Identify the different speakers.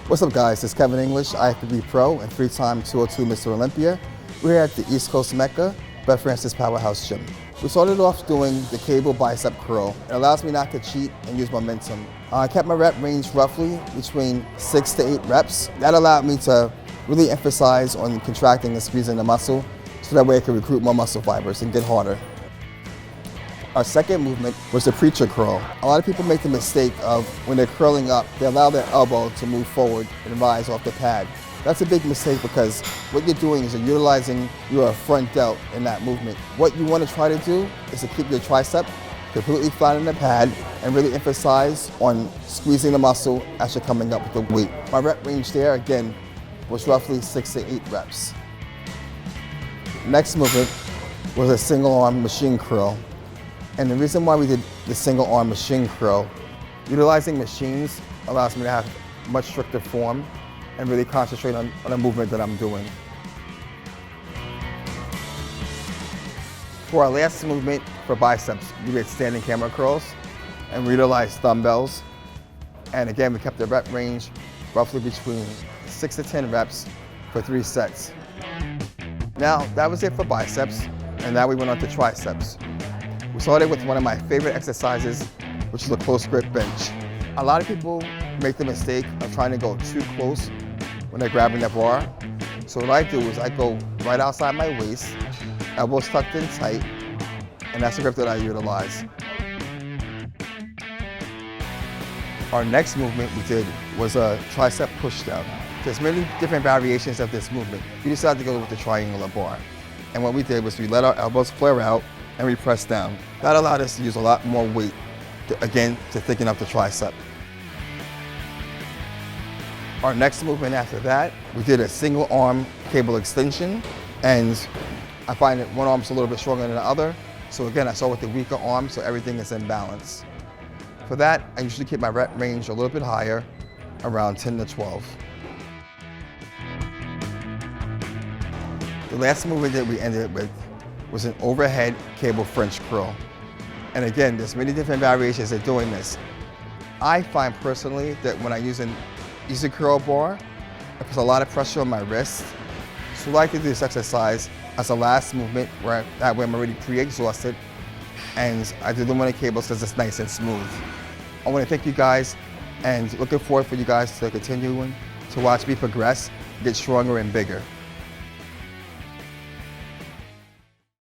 Speaker 1: What's up guys, it's Kevin English, IFBB Pro and 3-time 202 Mr. Olympia. We're here at the East Coast Mecca, Beth Francis Powerhouse Gym. We started off doing the cable bicep curl. It allows me not to cheat and use momentum. I kept my rep range roughly between 6 to 8 reps. That allowed me to really emphasize on contracting and squeezing the muscle so that way I could recruit more muscle fibers and get harder. Our second movement was the preacher curl. A lot of people make the mistake of when they're curling up, they allow their elbow to move forward and rise off the pad. That's a big mistake because what you're doing is you're utilizing your front delt in that movement. What you want to try to do is to keep your tricep completely flat in the pad and really emphasize on squeezing the muscle as you're coming up with the weight. My rep range there, again, was roughly 6 to 8 reps. Next movement was a single arm machine curl. And the reason why we did the single arm machine curl, utilizing machines allows me to have much stricter form and really concentrate on the movement that I'm doing. For our last movement for biceps, we did standing camera curls and we utilized dumbbells. And again, we kept the rep range roughly between 6 to 10 reps for 3 sets. Now, that was it for biceps, and now we went on to triceps. We started with one of my favorite exercises, which is a close grip bench. A lot of people make the mistake of trying to go too close when they're grabbing the bar. So what I do is I go right outside my waist, elbows tucked in tight, and that's the grip that I utilize. Our next movement we did was a tricep pushdown. There's many different variations of this movement. We decided to go with the triangular bar. And what we did was we let our elbows flare out and we press down. That allowed us to use a lot more weight, to thicken up the tricep. Our next movement after that, we did a single arm cable extension, and I find that one arm's a little bit stronger than the other. So again, I start with the weaker arm so everything is in balance. For that, I usually keep my rep range a little bit higher, around 10 to 12. The last movement that we ended with was an overhead cable French curl. And again, there's many different variations of doing this. I find personally that when I use an easy curl bar, it puts a lot of pressure on my wrist. So I like to do this exercise as a last movement where that way I'm already pre-exhausted, and I do the one of cables because it's nice and smooth. I want to thank you guys and looking forward for you guys to continue to watch me progress, get stronger and bigger.